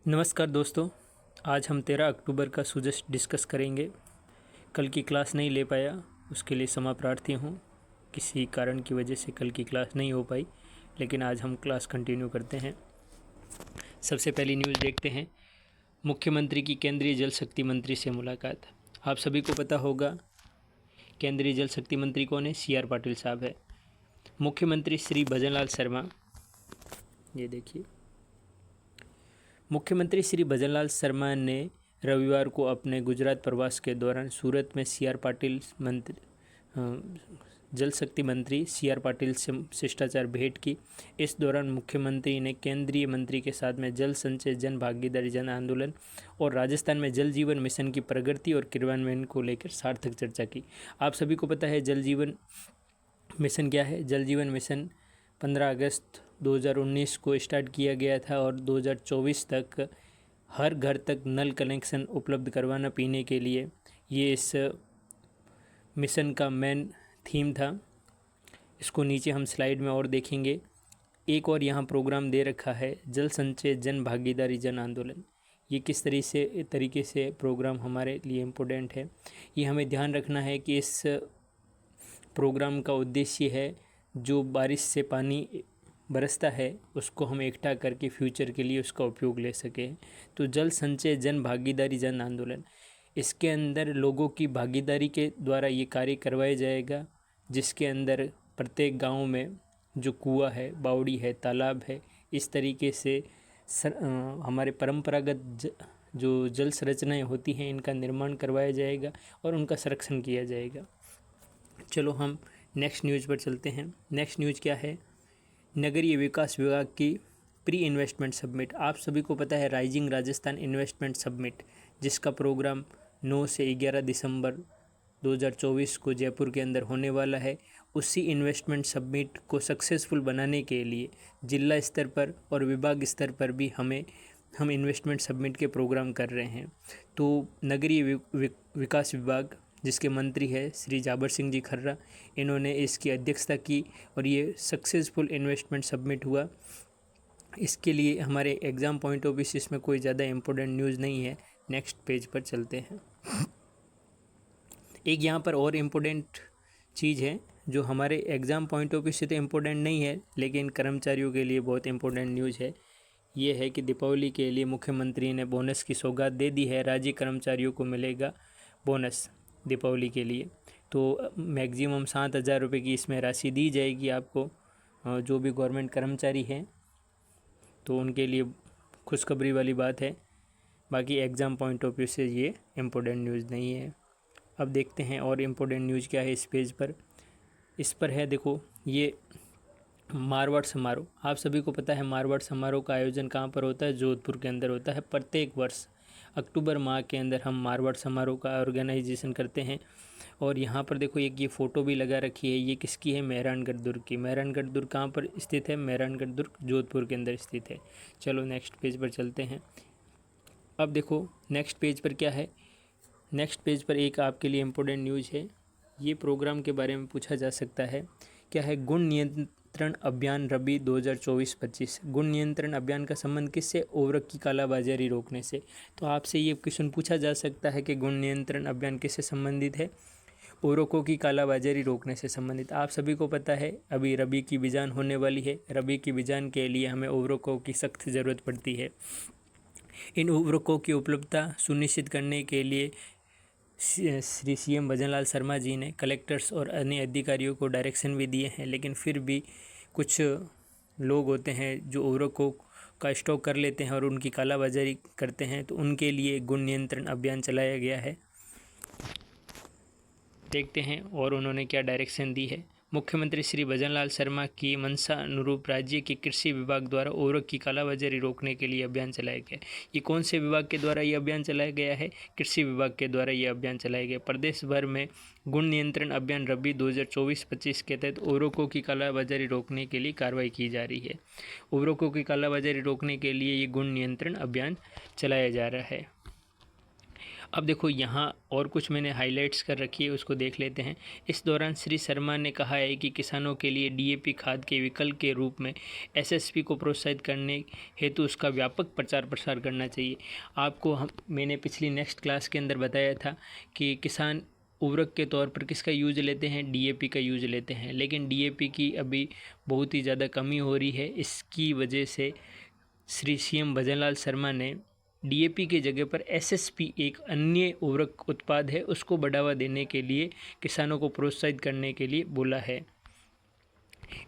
नमस्कार दोस्तों, आज हम 13 अक्टूबर का सुजस्ट डिस्कस करेंगे। कल की क्लास नहीं ले पाया, उसके लिए क्षमा प्रार्थी हूँ। किसी कारण की वजह से कल की क्लास नहीं हो पाई, लेकिन आज हम क्लास कंटिन्यू करते हैं। सबसे पहली न्यूज़ देखते हैं। मुख्यमंत्री की केंद्रीय जल शक्ति मंत्री से मुलाकात। आप सभी को पता होगा केंद्रीय जल शक्ति मंत्री कौन है? CR पाटिल साहब है। मुख्यमंत्री श्री भजनलाल शर्मा, ये देखिए, मुख्यमंत्री श्री भजनलाल शर्मा ने रविवार को अपने गुजरात प्रवास के दौरान सूरत में CR पाटिल जल शक्ति मंत्री CR पाटिल से शिष्टाचार भेंट की। इस दौरान मुख्यमंत्री ने केंद्रीय मंत्री के साथ में जल संचय, जन भागीदारी, जन आंदोलन और राजस्थान में जल जीवन मिशन की प्रगति और क्रियान्वयन को लेकर सार्थक चर्चा की। आप सभी को पता है जल जीवन मिशन क्या है? जल जीवन मिशन 15 अगस्त 2019 को स्टार्ट किया गया था और 2024 तक हर घर तक नल कनेक्शन उपलब्ध करवाना पीने के लिए, ये इस मिशन का मेन थीम था। इसको नीचे हम स्लाइड में और देखेंगे। एक और यहाँ प्रोग्राम दे रखा है, जल संचय, जन भागीदारी, जन आंदोलन। ये किस तरीके से प्रोग्राम हमारे लिए इम्पोर्टेंट है, ये हमें ध्यान रखना है कि इस प्रोग्राम का उद्देश्य है जो बारिश से पानी बरसता है उसको हम इकट्ठा करके फ्यूचर के लिए उसका उपयोग ले सकें। तो जल संचय, जन भागीदारी, जन आंदोलन, इसके अंदर लोगों की भागीदारी के द्वारा ये कार्य करवाया जाएगा, जिसके अंदर प्रत्येक गांव में जो कुआं है, बावड़ी है, तालाब है, इस तरीके से हमारे परंपरागत जो जल संरचनाएँ होती हैं इनका निर्माण करवाया जाएगा और उनका संरक्षण किया जाएगा। चलो हम नेक्स्ट न्यूज़ पर चलते हैं। नेक्स्ट न्यूज़ क्या है? नगरीय विकास विभाग की प्री इन्वेस्टमेंट समिट। आप सभी को पता है राइजिंग राजस्थान इन्वेस्टमेंट समिट, जिसका प्रोग्राम 9 से 11 दिसंबर 2024 को जयपुर के अंदर होने वाला है। उसी इन्वेस्टमेंट समिट को सक्सेसफुल बनाने के लिए जिला स्तर पर और विभाग स्तर पर भी हम इन्वेस्टमेंट समिट के प्रोग्राम कर रहे हैं। तो नगरीय विकास विभाग, जिसके मंत्री है श्री जाबर सिंह जी खर्रा, इन्होंने इसकी अध्यक्षता की और ये सक्सेसफुल इन्वेस्टमेंट समिट हुआ। इसके लिए हमारे एग्ज़ाम पॉइंट ऑफ व्यू से इसमें कोई ज़्यादा इम्पोर्टेंट न्यूज़ नहीं है। नेक्स्ट पेज पर चलते हैं। एक यहाँ पर और इम्पोर्टेंट चीज़ है जो हमारे एग्ज़ाम पॉइंट ऑफ व्यू से तो इम्पोर्टेंट नहीं है, लेकिन कर्मचारियों के लिए बहुत इम्पोर्टेंट न्यूज़ है। ये है कि दीपावली के लिए मुख्यमंत्री ने बोनस की सौगात दे दी है। राज्य कर्मचारियों को मिलेगा बोनस दीपावली के लिए। तो मैक्सिमम 7,000 रुपये की इसमें राशि दी जाएगी आपको, जो भी गवर्नमेंट कर्मचारी हैं, तो उनके लिए खुशखबरी वाली बात है। बाकी एग्ज़ाम पॉइंट ऑफ व्यू से ये इम्पोर्टेंट न्यूज़ नहीं है। अब देखते हैं और इम्पोर्टेंट न्यूज़ क्या है इस पेज पर। इस पर है, देखो, ये मारवाड़ समारोह। आप सभी को पता है मारवाड़ समारोह का आयोजन कहाँ पर होता है? जोधपुर के अंदर होता है। प्रत्येक वर्ष अक्टूबर माह के अंदर हम मारवाड़ समारोह का ऑर्गेनाइजेशन करते हैं। और यहाँ पर देखो एक ये फ़ोटो भी लगा रखी है। ये किसकी है? मेहरानगढ़ दुर्ग की। मेहरानगढ़ दुर्ग कहाँ पर स्थित है? मेहरानगढ़ दुर्ग जोधपुर के अंदर स्थित है। चलो नेक्स्ट पेज पर चलते हैं। अब देखो नेक्स्ट पेज पर क्या है। नेक्स्ट पेज पर एक आपके लिए इम्पोर्टेंट न्यूज़ है। ये प्रोग्राम के बारे में पूछा जा सकता है। क्या है? गुण नियंत्रण अभियान रबी 2024-25। गुण नियंत्रण अभियान का संबंध किससे? उर्वरक की कालाबाजारी रोकने से। तो आपसे ये क्वेश्चन पूछा जा सकता है कि गुण नियंत्रण अभियान किससे संबंधित है? उर्वरकों की कालाबाजारी रोकने से संबंधित। आप सभी को पता है अभी रबी की बिजान होने वाली है। रबी की बिजान के लिए हमें उर्वरकों की सख्त ज़रूरत पड़ती है। इन उर्वरकों की उपलब्धता सुनिश्चित करने के लिए श्री CM भजनलाल शर्मा जी ने कलेक्टर्स और अन्य अधिकारियों को डायरेक्शन भी दिए हैं, लेकिन फिर भी कुछ लोग होते हैं जो उर्वरकों का स्टॉक कर लेते हैं और उनकी कालाबाजारी करते हैं। तो उनके लिए गुण नियंत्रण अभियान चलाया गया है। देखते हैं और उन्होंने क्या डायरेक्शन दी है। मुख्यमंत्री श्री भजनलाल शर्मा की मंशा अनुरूप राज्य के कृषि विभाग द्वारा उर्वरक की कालाबाजारी रोकने के लिए अभियान चलाया गया। ये कौन से विभाग के द्वारा ये अभियान चलाया गया है? कृषि विभाग के द्वारा ये अभियान चलाया गया। प्रदेश भर में गुण नियंत्रण अभियान रबी 2024-25 के तहत उर्वरकों की कालाबाजारी रोकने के लिए कार्रवाई की जा रही है। उर्वरकों की कालाबाजारी रोकने के लिए ये गुण नियंत्रण अभियान चलाया जा रहा है। अब देखो यहाँ और कुछ मैंने हाइलाइट्स कर रखी है, उसको देख लेते हैं। इस दौरान श्री शर्मा ने कहा है कि किसानों के लिए डीएपी खाद के विकल्प के रूप में एसएसपी को प्रोत्साहित करने हेतु उसका व्यापक प्रचार प्रसार करना चाहिए। आपको मैंने पिछली नेक्स्ट क्लास के अंदर बताया था कि किसान उर्वरक के तौर पर किसका यूज़ लेते हैं, डीएपी का यूज़ लेते हैं, लेकिन डीएपी की अभी बहुत ही ज़्यादा कमी हो रही है। इसकी वजह से श्री सीएम भजनलाल शर्मा ने डीएपी की जगह पर एसएसपी एक अन्य उर्वरक उत्पाद है उसको बढ़ावा देने के लिए, किसानों को प्रोत्साहित करने के लिए बोला है।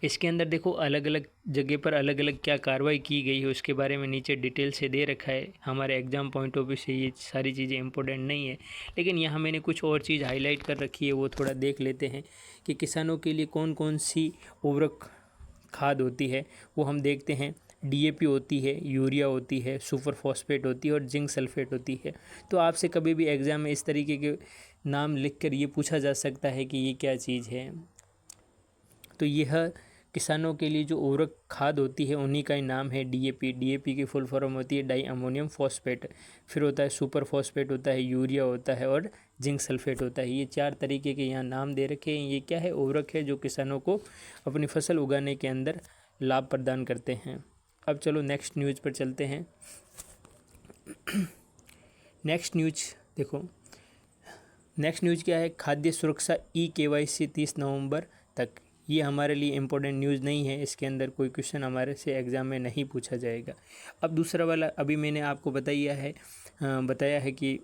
इसके अंदर देखो अलग अलग जगह पर अलग अलग क्या कार्रवाई की गई है उसके बारे में नीचे डिटेल से दे रखा है। हमारे एग्ज़ाम पॉइंट ऑफ व्यू से ये सारी चीज़ें इंपॉर्टेंट नहीं है, लेकिन यहाँ मैंने कुछ और चीज़ हाईलाइट कर रखी है, वो थोड़ा देख लेते हैं कि किसानों के लिए कौन कौन सी उर्वरक खाद होती है। वो हम देखते हैं, डीएपी होती है, यूरिया होती है, सुपर फॉस्फेट होती है और जिंक सल्फेट होती है। तो आपसे कभी भी एग्ज़ाम में इस तरीके के नाम लिखकर ये पूछा जा सकता है कि ये क्या चीज़ है। तो यह किसानों के लिए जो उर्वरक खाद होती है उन्हीं का ही नाम है डीएपी। डीएपी की फुल फॉर्म होती है डाई अमोनियम फॉस्फेट, फिर होता है सुपर फॉस्फेट, होता है यूरिया होता है और जिंक सल्फेट होता है। ये 4 तरीके के यहाँ नाम दे रखे हैं। ये क्या है, उर्वरक है जो किसानों को अपनी फसल उगाने के अंदर लाभ प्रदान करते हैं। अब चलो नेक्स्ट न्यूज़ पर चलते हैं। नेक्स्ट न्यूज़ देखो, नेक्स्ट न्यूज़ क्या है, खाद्य सुरक्षा ई-केवाईसी 30 नवंबर तक। ये हमारे लिए इम्पोर्टेंट न्यूज़ नहीं है, इसके अंदर कोई क्वेश्चन हमारे से एग्ज़ाम में नहीं पूछा जाएगा। अब दूसरा वाला, अभी मैंने आपको बताया है कि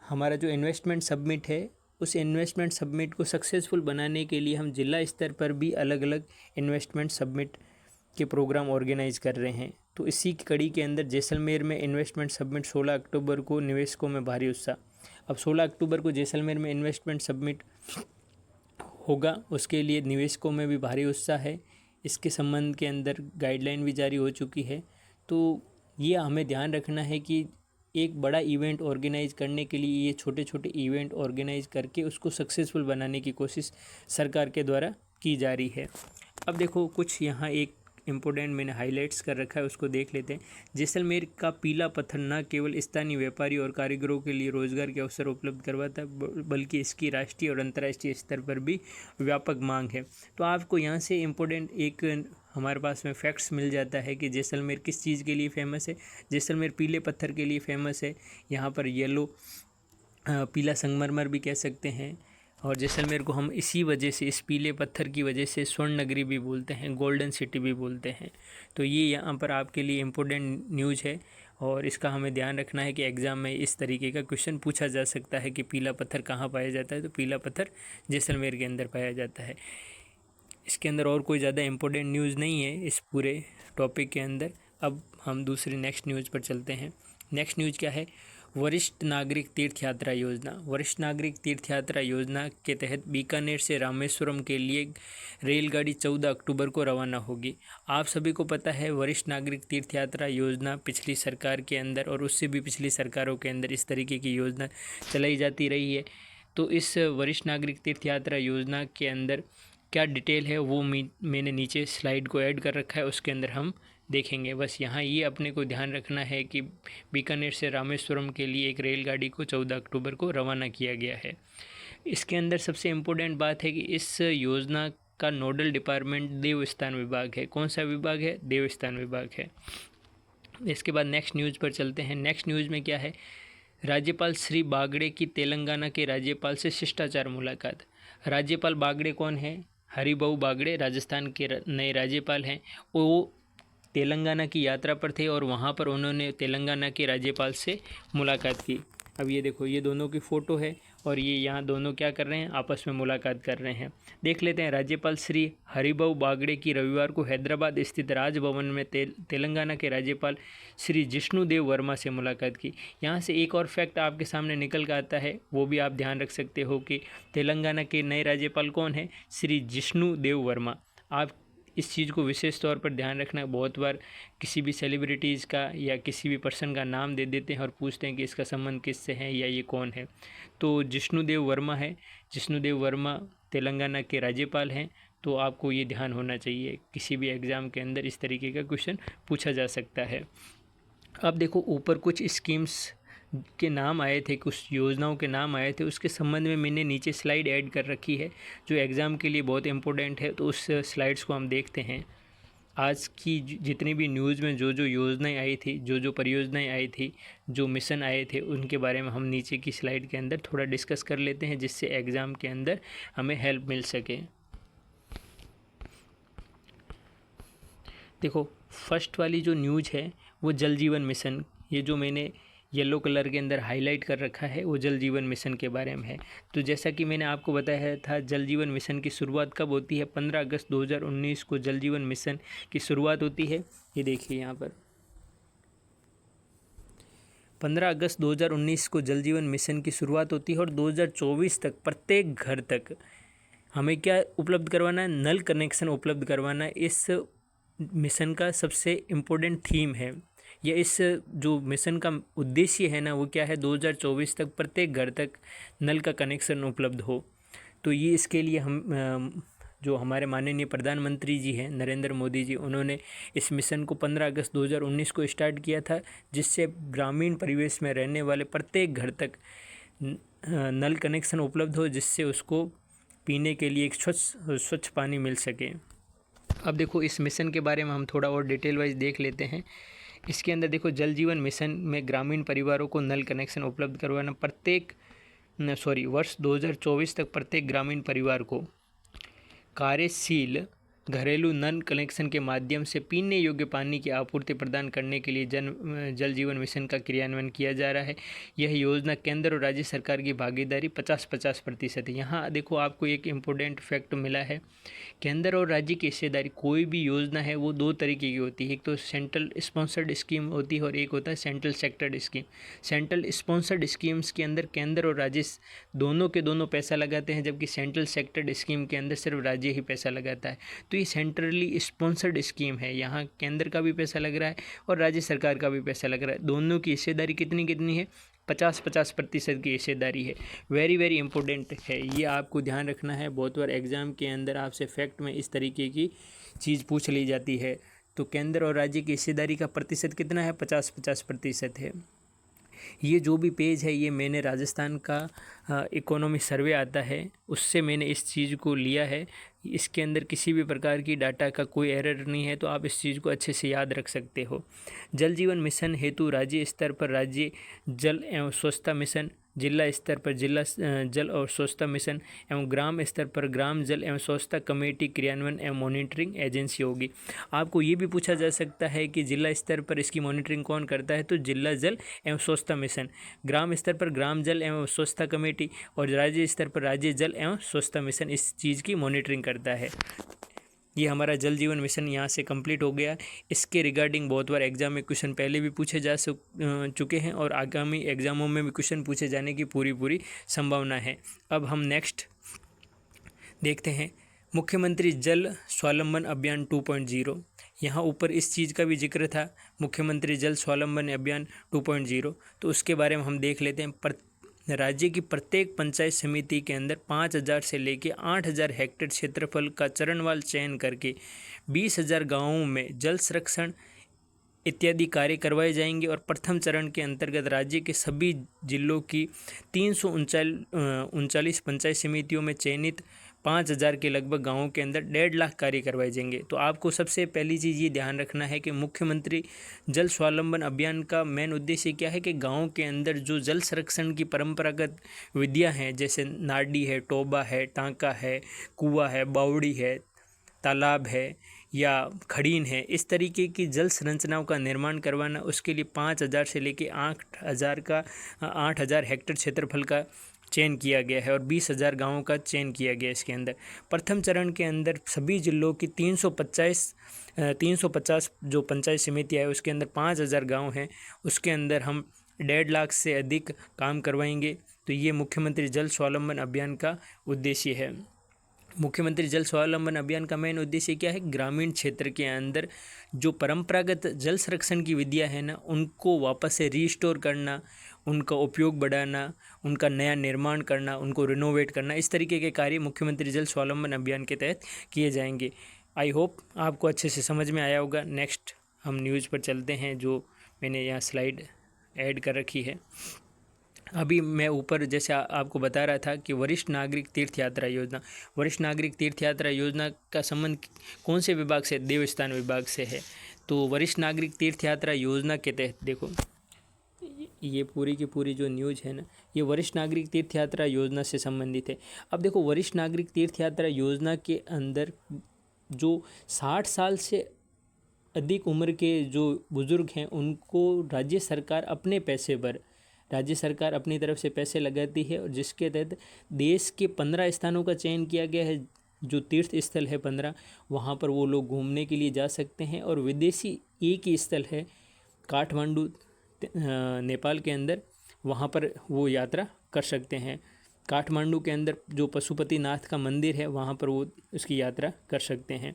हमारा जो इन्वेस्टमेंट सबमिट है, उस इन्वेस्टमेंट सबमिट को सक्सेसफुल बनाने के लिए हम जिला स्तर पर भी अलग अलग इन्वेस्टमेंट सबमिट के प्रोग्राम ऑर्गेनाइज कर रहे हैं। तो इसी की कड़ी के अंदर जैसलमेर में इन्वेस्टमेंट सबमिट 16 अक्टूबर को, निवेशकों में भारी उत्साह। अब 16 अक्टूबर को जैसलमेर में इन्वेस्टमेंट सबमिट होगा, उसके लिए निवेशकों में भी भारी उत्साह है। इसके संबंध के अंदर गाइडलाइन भी जारी हो चुकी है। तो ये हमें ध्यान रखना है कि एक बड़ा इवेंट ऑर्गेनाइज करने के लिए ये छोटे छोटे इवेंट ऑर्गेनाइज करके उसको सक्सेसफुल बनाने की कोशिश सरकार के द्वारा की जा रही है। अब देखो कुछ यहाँ एक इम्पोर्टेंट मैंने हाइलाइट्स कर रखा है, उसको देख लेते हैं। जैसलमेर का पीला पत्थर न केवल स्थानीय व्यापारी और कारीगरों के लिए रोजगार के अवसर उपलब्ध करवाता है, बल्कि इसकी राष्ट्रीय और अंतर्राष्ट्रीय स्तर पर भी व्यापक मांग है। तो आपको यहाँ से इम्पोर्टेंट एक हमारे पास में फैक्ट्स मिल जाता है कि जैसलमेर किस चीज़ के लिए फेमस है। जैसलमेर पीले पत्थर के लिए फेमस है। यहाँ पर येलो पीला संगमरमर भी कह सकते हैं, और जैसलमेर को हम इसी वजह से, इस पीले पत्थर की वजह से स्वर्ण नगरी भी बोलते हैं, गोल्डन सिटी भी बोलते हैं। तो ये यहाँ पर आपके लिए इम्पोर्टेंट न्यूज़ है, और इसका हमें ध्यान रखना है कि एग्ज़ाम में इस तरीके का क्वेश्चन पूछा जा सकता है कि पीला पत्थर कहाँ पाया जाता है। तो पीला पत्थर जैसलमेर के अंदर पाया जाता है। इसके अंदर और कोई ज़्यादा इम्पोर्टेंट न्यूज़ नहीं है इस पूरे टॉपिक के अंदर। अब हम दूसरी नेक्स्ट न्यूज़ पर चलते हैं। नेक्स्ट न्यूज़ क्या है, वरिष्ठ नागरिक तीर्थ यात्रा योजना। वरिष्ठ नागरिक तीर्थ यात्रा योजना के तहत बीकानेर से रामेश्वरम के लिए रेलगाड़ी 14 अक्टूबर को रवाना होगी। आप सभी को पता है वरिष्ठ नागरिक तीर्थ यात्रा योजना पिछली सरकार के अंदर और उससे भी पिछली सरकारों के अंदर इस तरीके की योजना चलाई जाती रही है। तो इस वरिष्ठ नागरिक तीर्थ यात्रा योजना के अंदर क्या डिटेल है वो मैंने नीचे स्लाइड को ऐड कर रखा है, उसके अंदर हम देखेंगे। बस यहाँ ये अपने को ध्यान रखना है कि बीकानेर से रामेश्वरम के लिए एक रेलगाड़ी को 14 अक्टूबर को रवाना किया गया है। इसके अंदर सबसे इम्पोर्टेंट बात है कि इस योजना का नोडल डिपार्टमेंट देवस्थान विभाग है। कौन सा विभाग है? देवस्थान विभाग है। इसके बाद नेक्स्ट न्यूज़ पर चलते हैं। नेक्स्ट न्यूज़ में क्या है, राज्यपाल श्री बागड़े की तेलंगाना के राज्यपाल से शिष्टाचार मुलाकात। राज्यपाल बागड़े कौन है? हरिभाऊ बागड़े राजस्थान के नए राज्यपाल हैं। वो तेलंगाना की यात्रा पर थे और वहाँ पर उन्होंने तेलंगाना के राज्यपाल से मुलाकात की। अब ये देखो, ये दोनों की फ़ोटो है और ये यहाँ दोनों क्या कर रहे हैं, आपस में मुलाकात कर रहे हैं। देख लेते हैं। राज्यपाल श्री हरिभाऊ बागड़े की रविवार को हैदराबाद स्थित राजभवन में तेलंगाना के राज्यपाल श्री जिष्णुदेव वर्मा से मुलाकात की। यहाँ से एक और फैक्ट आपके सामने निकल कर आता है, वो भी आप ध्यान रख सकते हो कि तेलंगाना के नए राज्यपाल कौन है? श्री जिष्णुदेव वर्मा। आप इस चीज़ को विशेष तौर पर ध्यान रखना। बहुत बार किसी भी सेलिब्रिटीज़ का या किसी भी पर्सन का नाम दे देते हैं और पूछते हैं कि इसका संबंध किससे है या ये कौन है। तो जिष्णुदेव वर्मा है। जिष्णुदेव वर्मा तेलंगाना के राज्यपाल हैं। तो आपको ये ध्यान होना चाहिए, किसी भी एग्ज़ाम के अंदर इस तरीके का क्वेश्चन पूछा जा सकता है। अब देखो ऊपर कुछ स्कीम्स के नाम आए थे, कुछ योजनाओं के नाम आए थे, उसके संबंध में मैंने नीचे स्लाइड ऐड कर रखी है जो एग्ज़ाम के लिए बहुत इंपॉर्टेंट है। तो उस स्लाइड्स को हम देखते हैं। आज की जितनी भी न्यूज़ में जो जो योजनाएं आई थी, जो जो परियोजनाएं आई थी, जो मिशन आए थे, उनके बारे में हम नीचे की स्लाइड के अंदर थोड़ा डिस्कस कर लेते हैं, जिससे एग्ज़ाम के अंदर हमें हेल्प मिल सके। देखो, फर्स्ट वाली जो न्यूज़ है वो जल जीवन मिशन, ये जो मैंने येलो कलर के अंदर हाईलाइट कर रखा है वो जल जीवन मिशन के बारे में है। तो जैसा कि मैंने आपको बताया था, जल जीवन मिशन की शुरुआत कब होती है? 15 अगस्त 2019 को जल जीवन मिशन की शुरुआत होती है। ये देखिए यहाँ पर 15 अगस्त 2019 को जल जीवन मिशन की शुरुआत होती है और 2024 तक प्रत्येक घर तक हमें क्या उपलब्ध करवाना है? नल कनेक्शन उपलब्ध करवाना है। इस मिशन का सबसे इम्पोर्टेंट थीम है, या इस जो मिशन का उद्देश्य है ना, वो क्या है? 2024 तक प्रत्येक घर तक नल का कनेक्शन उपलब्ध हो। तो ये इसके लिए हम जो हमारे माननीय प्रधानमंत्री जी हैं नरेंद्र मोदी जी, उन्होंने इस मिशन को 15 अगस्त 2019 को स्टार्ट किया था, जिससे ग्रामीण परिवेश में रहने वाले प्रत्येक घर तक नल कनेक्शन उपलब्ध हो, जिससे उसको पीने के लिए एक स्वच्छ पानी मिल सके। अब देखो, इस मिशन के बारे में हम थोड़ा और डिटेल वाइज देख लेते हैं। इसके अंदर देखो, जल जीवन मिशन में ग्रामीण परिवारों को नल कनेक्शन उपलब्ध करवाना वर्ष 2024 तक प्रत्येक ग्रामीण परिवार को कार्यशील घरेलू नल कनेक्शन के माध्यम से पीने योग्य पानी की आपूर्ति प्रदान करने के लिए जल जीवन मिशन का क्रियान्वयन किया जा रहा है। यह योजना केंद्र और राज्य सरकार की भागीदारी 50-50% है। यहाँ देखो, आपको एक इम्पोर्टेंट फैक्ट मिला है, केंद्र और राज्य की हिस्सेदारी। कोई भी योजना है वो दो तरीके की होती है, एक तो सेंट्रल स्पॉन्सर्ड स्कीम होती है और एक होता है central sectored scheme. Central sponsored schemes के अंदर केंद्र और राज्य दोनों के दोनों पैसा लगाते हैं, जबकि सेंट्रल सेक्टर्ड स्कीम के अंदर सिर्फ राज्य ही पैसा लगाता है। तो ये सेंट्रली स्पॉन्सर्ड स्कीम है, यहाँ केंद्र का भी पैसा लग रहा है और राज्य सरकार का भी पैसा लग रहा है। दोनों की हिस्सेदारी कितनी कितनी है? 50-50% की हिस्सेदारी है। वेरी वेरी इंपॉर्टेंट है, ये आपको ध्यान रखना है। बहुत बार एग्ज़ाम के अंदर आपसे फैक्ट में इस तरीके की चीज़ पूछ ली जाती है। तो केंद्र और राज्य की हिस्सेदारी का प्रतिशत कितना है? 50-50% है। ये जो भी पेज है, ये मैंने राजस्थान का इकोनॉमी सर्वे आता है उससे मैंने इस चीज़ को लिया है। इसके अंदर किसी भी प्रकार की डाटा का कोई एरर नहीं है, तो आप इस चीज़ को अच्छे से याद रख सकते हो। जल जीवन मिशन हेतु राज्य स्तर पर राज्य जल एवं स्वच्छता मिशन, जिला स्तर पर जिला जल और स्वच्छता मिशन एवं ग्राम स्तर पर ग्राम जल एवं स्वच्छता कमेटी क्रियान्वयन एवं मॉनिटरिंग एजेंसी होगी। आपको ये भी पूछा जा सकता है कि जिला स्तर पर इसकी मॉनिटरिंग कौन करता है? तो जिला जल एवं स्वच्छता मिशन, ग्राम स्तर पर ग्राम जल एवं स्वच्छता कमेटी और राज्य स्तर पर राज्य जल एवं स्वच्छता मिशन इस चीज़ की मॉनिटरिंग करता है। ये हमारा जल जीवन मिशन यहाँ से कंप्लीट हो गया। इसके रिगार्डिंग बहुत बार एग्जाम में क्वेश्चन पहले भी पूछे जा चुके हैं और आगामी एग्जामों में भी क्वेश्चन पूछे जाने की पूरी संभावना है। अब हम नेक्स्ट देखते हैं, मुख्यमंत्री जल स्वावलंबन अभियान 2.0। यहाँ ऊपर इस चीज़ का भी जिक्र था, मुख्यमंत्री जल स्वावलंबन अभियान 2.0, तो उसके बारे में हम देख लेते हैं। राज्य की प्रत्येक पंचायत समिति के अंदर 5,000 से लेकर 8,000 हेक्टेयर क्षेत्रफल का चरणवार चयन करके 20,000 गाँवों में जल संरक्षण इत्यादि कार्य करवाए जाएंगे और प्रथम चरण के अंतर्गत राज्य के सभी जिलों की 339 पंचायत समितियों में चयनित 5,000 के लगभग गाँवों के अंदर 1.5 लाख कार्य करवाए जाएंगे। तो आपको सबसे पहली चीज़ ये ध्यान रखना है कि मुख्यमंत्री जल स्वावलंबन अभियान का मेन उद्देश्य क्या है कि गाँव के अंदर जो जल संरक्षण की परंपरागत विधियाँ हैं, जैसे नाडी है, टोबा है, टाँका है, कुआँ है, बावड़ी है, तालाब है या खड़ीन है, इस तरीके की जल संरचनाओं का निर्माण करवाना। उसके लिए 5,000 से लेकर 8,000 हेक्टेयर क्षेत्रफल का चयन किया गया है और 20,000 गाँवों का चयन किया गया। इसके अंदर प्रथम चरण के अंदर सभी जिलों की 350 जो पंचायत समितियाँ है उसके अंदर 5,000 गाँव हैं, उसके अंदर हम 1.5 लाख से अधिक काम करवाएंगे। तो ये मुख्यमंत्री जल स्वावलंबन अभियान का उद्देश्य है। मुख्यमंत्री जल स्वावलंबन अभियान का मेन उद्देश्य क्या है? ग्रामीण क्षेत्र के अंदर जो परंपरागत जल संरक्षण की विधियाँ हैं ना, उनको वापस से रीस्टोर करना, उनका उपयोग बढ़ाना, उनका नया निर्माण करना, उनको रिनोवेट करना, इस तरीके के कार्य मुख्यमंत्री जल स्वावलंबन अभियान के तहत किए जाएंगे। आई होप आपको अच्छे से समझ में आया होगा। नेक्स्ट हम न्यूज़ पर चलते हैं, जो मैंने यहाँ स्लाइड ऐड कर रखी है। अभी मैं ऊपर जैसे आपको बता रहा था कि वरिष्ठ नागरिक तीर्थ यात्रा योजना, वरिष्ठ नागरिक तीर्थ यात्रा योजना का संबंध कौन से विभाग से? देवस्थान विभाग से है। तो वरिष्ठ नागरिक तीर्थ यात्रा योजना के तहत देखो, ये पूरी की पूरी जो न्यूज़ है ना, ये वरिष्ठ नागरिक तीर्थ यात्रा योजना से संबंधित है। अब देखो, वरिष्ठ नागरिक तीर्थ यात्रा योजना के अंदर जो 60 साल से अधिक उम्र के जो बुज़ुर्ग हैं, उनको राज्य सरकार अपनी तरफ से पैसे लगाती है, और जिसके तहत देश के 15 स्थानों का चयन किया गया है, जो तीर्थ स्थल है 15, वहाँ पर वो लोग घूमने के लिए जा सकते हैं। और विदेशी एक ही स्थल है काठमांडू नेपाल के अंदर, वहाँ पर वो यात्रा कर सकते हैं। काठमांडू के अंदर जो पशुपतिनाथ का मंदिर है, वहाँ पर वो उसकी यात्रा कर सकते हैं।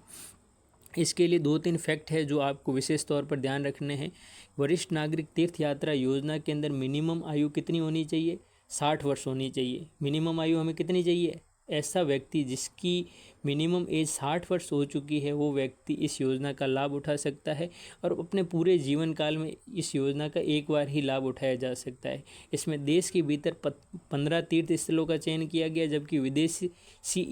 इसके लिए 2-3 फैक्ट है जो आपको विशेष तौर पर ध्यान रखने हैं। वरिष्ठ नागरिक तीर्थ यात्रा योजना के अंदर मिनिमम आयु कितनी होनी चाहिए? 60 वर्ष होनी चाहिए। मिनिमम आयु हमें कितनी चाहिए? ऐसा व्यक्ति जिसकी मिनिमम एज 60 वर्ष हो चुकी है, वो व्यक्ति इस योजना का लाभ उठा सकता है, और अपने पूरे जीवन काल में इस योजना का एक बार ही लाभ उठाया जा सकता है। इसमें देश के भीतर 15 तीर्थ स्थलों का चयन किया गया, जबकि विदेशी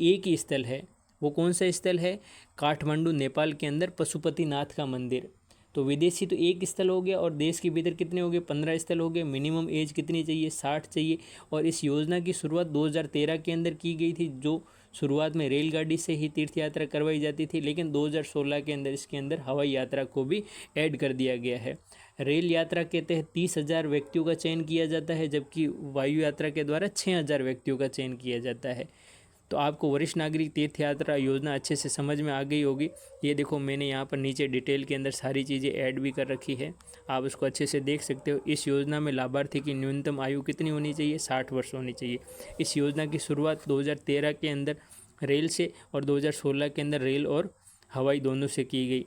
एक ही स्थल है। वो कौन सा स्थल है? काठमांडू नेपाल के अंदर पशुपतिनाथ का मंदिर। तो विदेशी तो एक स्थल हो गया, और देश के भीतर कितने हो गए? 15 स्थल हो गए। मिनिमम एज कितनी चाहिए? 60 चाहिए। और इस योजना की शुरुआत 2013 के अंदर की गई थी, जो शुरुआत में रेलगाड़ी से ही तीर्थ यात्रा करवाई जाती थी, लेकिन 2016 के अंदर इसके अंदर हवाई यात्रा को भी ऐड कर दिया गया है। रेल यात्रा के तहत 30,000 व्यक्तियों का चयन किया जाता है, जबकि वायु यात्रा के द्वारा 6,000 व्यक्तियों का चयन किया जाता है। तो आपको वरिष्ठ नागरिक तीर्थ यात्रा योजना अच्छे से समझ में आ गई होगी। ये देखो, मैंने यहाँ पर नीचे डिटेल के अंदर सारी चीज़ें ऐड भी कर रखी है, आप उसको अच्छे से देख सकते हो। इस योजना में लाभार्थी की न्यूनतम आयु कितनी होनी चाहिए? 60 वर्ष होनी चाहिए। इस योजना की शुरुआत 2013 के अंदर रेल से, और 2016 के अंदर रेल और हवाई दोनों से की गई।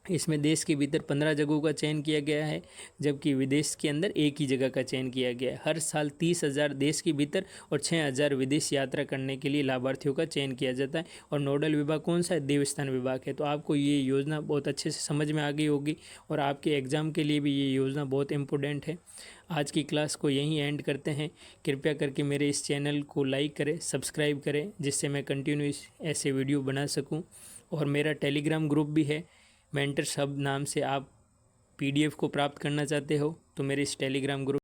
इसमें देश के भीतर 15 जगहों का चयन किया गया है, जबकि विदेश के अंदर एक ही जगह का चयन किया गया है। हर साल 30,000 देश के भीतर और 6,000 विदेश यात्रा करने के लिए लाभार्थियों का चयन किया जाता है। और नोडल विभाग कौन सा है? देवस्थान विभाग है। तो आपको ये योजना बहुत अच्छे से समझ में आ गई होगी, और आपके एग्ज़ाम के लिए भी ये योजना बहुत इम्पोर्टेंट है। आज की क्लास को यहीं एंड करते हैं। कृपया करके मेरे इस चैनल को लाइक करें, सब्सक्राइब करें, जिससे मैं कंटिन्यूस ऐसे वीडियो बना सकूं। और मेरा टेलीग्राम ग्रुप भी है, मेंटर्स हब नाम से। आप PDF को प्राप्त करना चाहते हो तो मेरे इस टेलीग्राम ग्रुप